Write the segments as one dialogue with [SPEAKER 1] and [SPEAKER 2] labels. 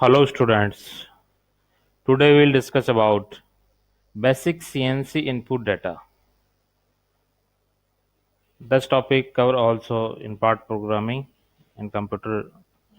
[SPEAKER 1] Hello students. Today we'll discuss about basic CNC input data. This topic cover also in part programming and computer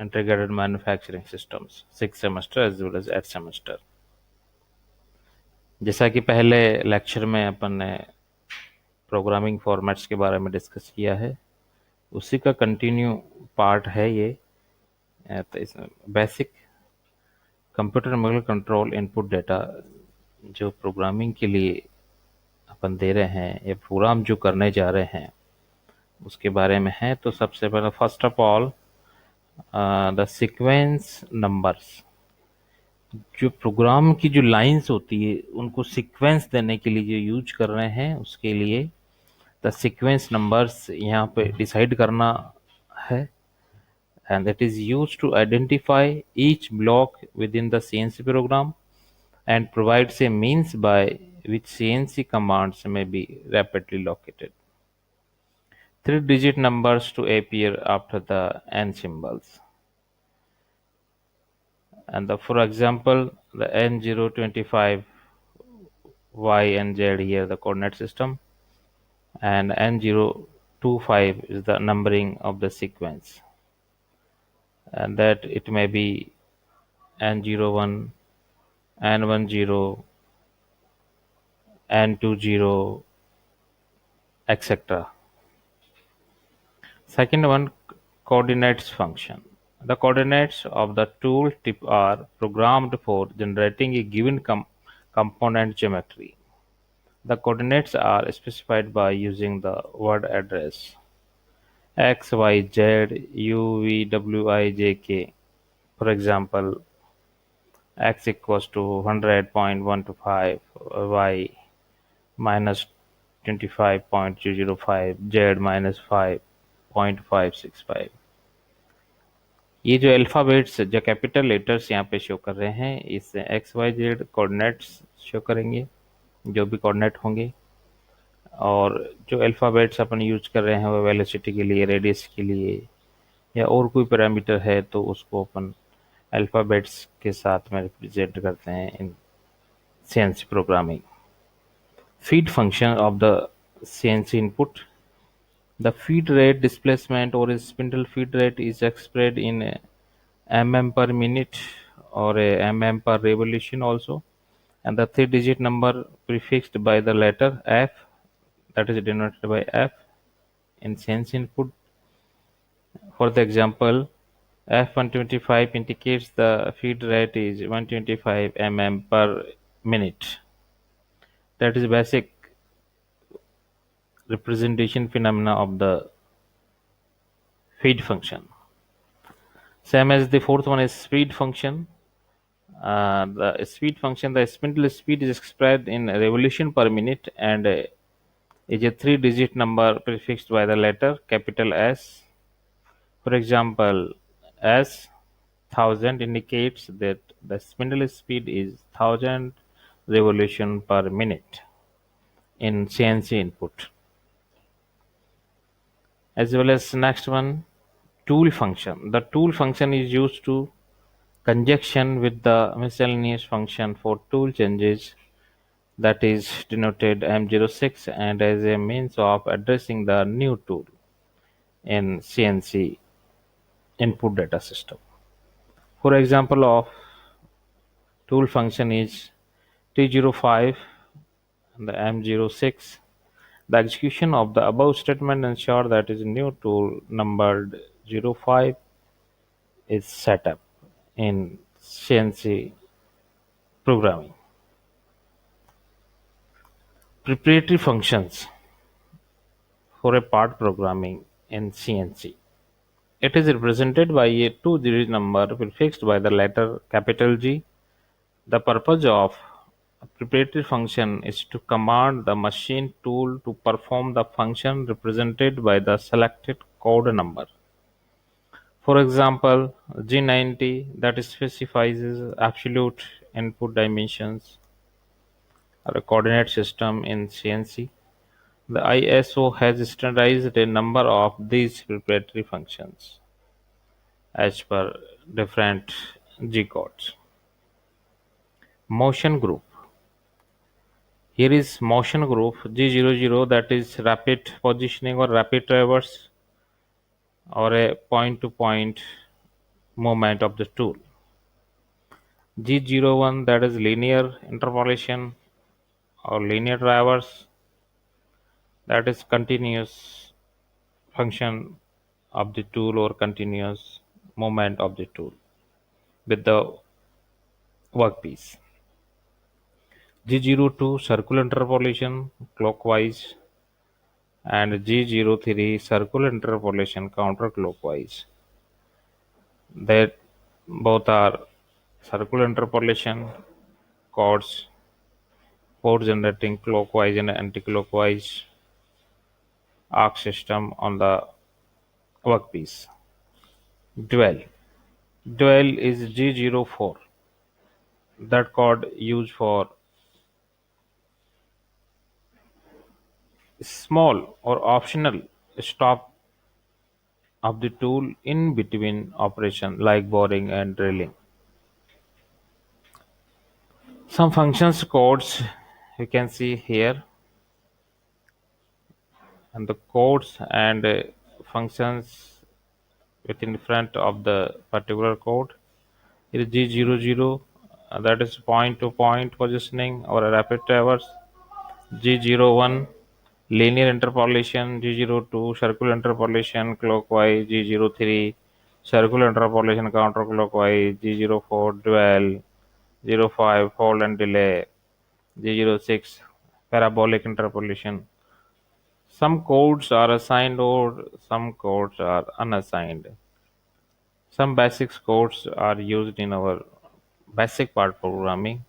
[SPEAKER 1] integrated manufacturing systems 6 semester as well as 8 semester. जैसा कि पहले lecture में अपन ने programming formats के बारे में discuss किया है, उसी का कंटिन्यू पार्ट है ये। तो इसमें basic computer numerical control input data जो प्रोग्रामिंग के लिए अपन दे रहे हैं या प्रोग्राम जो करने जा रहे हैं उसके बारे में है। तो सबसे पहले first of all the sequence numbers, जो प्रोग्राम की जो लाइंस होती है उनको सीक्वेंस देने के लिए जो यूज कर रहे हैं उसके लिए द सीक्वेंस नंबर्स यहाँ पे डिसाइड करना है। And that is use to identify each block within the CNC program and provides a means by which CNC commands may be rapidly located. Three-digit numbers to appear after the N symbols. And for example, the N025 Y and Z here the coordinate system, and N025 is the numbering of the sequence, and that it may be N01, N10, N20, etc. Second one, coordinates function. The coordinates of the tooltip are programmed for generating a given component geometry. The coordinates are specified by using the word address x, y, z, u, v, w, I, j, k. For example, x equals to 100.125, y minus 25.205, z minus 5.565. ये जो alphabets जो capital letters यहाँ पे show कर रहे हैं, इससे X Y Z coordinates show करेंगे, जो भी कोऑर्डिनेट होंगे। और जो अल्फ़ाबेट्स अपन यूज कर रहे हैं वो वेलोसिटी के लिए, रेडियस के लिए या और कोई पैरामीटर है तो उसको अपन अल्फ़ाबेट्स के साथ में रिप्रेजेंट करते हैं इन CNC programming. Feed function of the CNC input. The feed rate displacement or a spindle feed rate is expressed in mm per minute or a mm per revolution also, and the three-digit number prefixed by the letter F, that is denoted by F in sense input. For the example, F125 indicates the feed rate is 125 mm per minute. That is basic representation phenomena of the feed function. Same as the fourth one is speed function. The speed function, the spindle speed is expressed in revolution per minute and is a three-digit number prefixed by the letter capital S. For example, S 1000 indicates that the spindle speed is 1000 revolution per minute in CNC input. As well as next one, tool function. The tool function is used to conjunction with the miscellaneous function for tool changes, that is denoted M06, and as a means of addressing the new tool in CNC input data system. For example of tool function is T05 and the M06. The execution of the above statement ensure that is new tool numbered 05 is set up in CNC programming. Preparatory functions for a part programming in CNC. It is represented by a two-digit number prefixed by the letter capital G. The purpose of a preparatory function is to command the machine tool to perform the function represented by the selected code number. For example, G90 that specifies absolute input dimensions or a coordinate system in CNC. The ISO has standardized a number of these preparatory functions as per different G codes. Motion group. Here is motion group G00, that is rapid positioning or rapid traverse or a point to point movement of the tool. G01, that is linear interpolation or linear traverse, that is continuous function of the tool or continuous movement of the tool with the workpiece. G02, circular interpolation clockwise, and G03, circular interpolation counterclockwise. They both are circular interpolation codes for generating clockwise and anticlockwise arc system on the workpiece. Dwell. Dwell is G04, that code used for small or optional stop of the tool in between operation like boring and drilling. Some functions codes you can see here, and the codes and functions within front of the particular code. It is G00, that is point to point positioning or a rapid traverse. G01, linear interpolation. G02, circular interpolation clockwise. G03, circular interpolation counterclockwise. G04, dwell. 05, hold and delay. G06, parabolic interpolation. Some codes are assigned or some codes are unassigned. Some basic codes are used in our basic part programming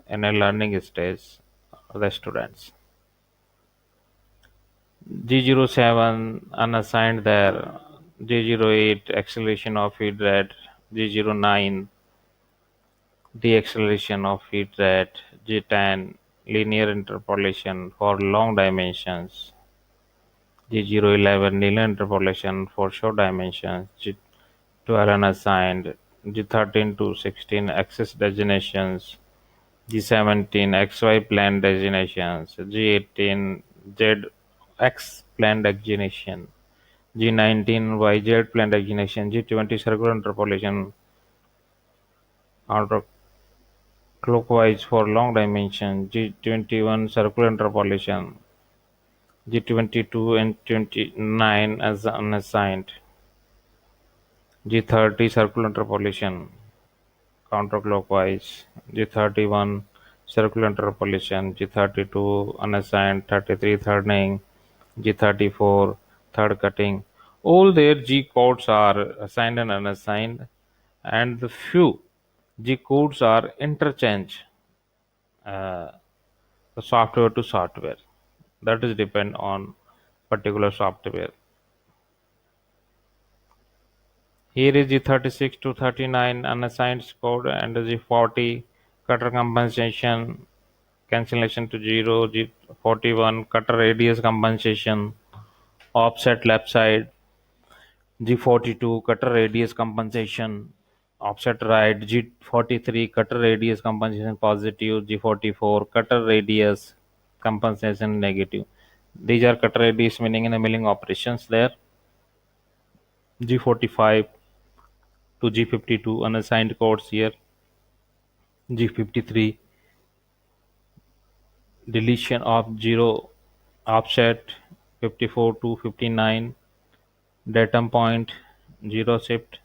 [SPEAKER 1] in a learning stage of the students. G07, unassigned there. G08, acceleration of feed rate. G09, deceleration of feed rate. G10, linear interpolation for long dimensions. G011, linear interpolation for short dimensions. G12, unassigned. G13 to 16, axis designations. G17, XY plane designations. G18, ZX plane designation. G19, YZ plane designation. G20, circular interpolation counterclockwise for long dimension. G21, circular interpolation. G22 and 29 as unassigned. G30, circular interpolation counterclockwise. G31, circular interpolation. G32, unassigned. 33, thirdening. G34, third cutting. All their G codes are assigned and unassigned, and the few G codes are interchange uh, software to software. That is depend on particular software. Here is G36 to 39 unassigned code and G40 cutter compensation cancellation to 0, G41 cutter radius compensation offset left side, G42 cutter radius compensation offset right, G43 cutter radius compensation positive, G44 cutter radius compensation negative. These are cutter radius meaning in the milling operations there. G45 to G52 unassigned codes here. G53 deletion of 0 offset, 54 to 59 datum point 0 shift.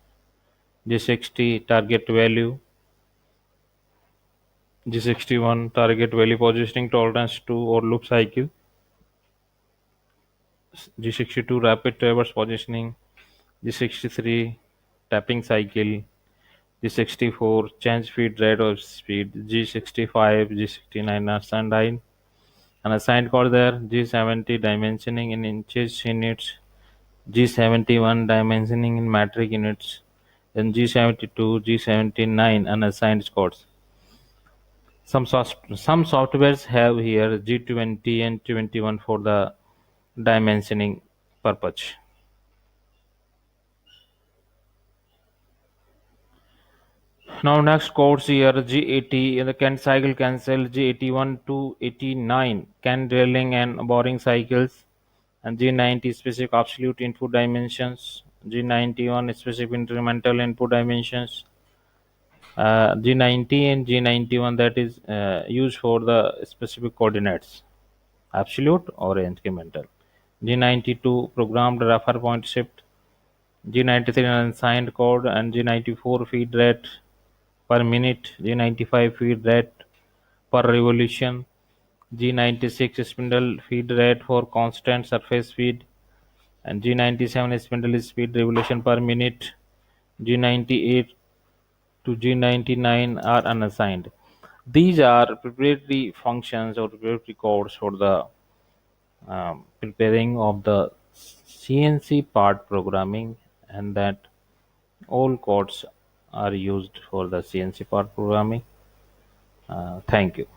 [SPEAKER 1] G60 target value, G61 target value positioning tolerance to or loop cycle, G62 rapid traverse positioning, G63 tapping cycle, G64 change feed rate of speed, G65, G69 assigned an assigned code there, G70 dimensioning in inches units, G71 dimensioning in metric units, then G72, G79 unassigned codes. Some softwares have here G20 and 21 for the dimensioning purpose. Now next codes here G80 the can cycle cancel G81 to 89 can drilling and boring cycles and G90 specific absolute input dimensions, G91 specific incremental input dimensions, G90 and G91 that is used for the specific coordinates absolute or incremental. G92 programmed refer point shift, G93 unsigned code and G94 feed rate per minute, G95 feed rate per revolution, G96 spindle feed rate for constant surface feed, and G97 spindle speed revolution per minute, G98 to G99 are unassigned. These are preparatory functions or preparatory codes for the preparing of the CNC part programming, and that all codes are used for the CNC part programming. Thank you.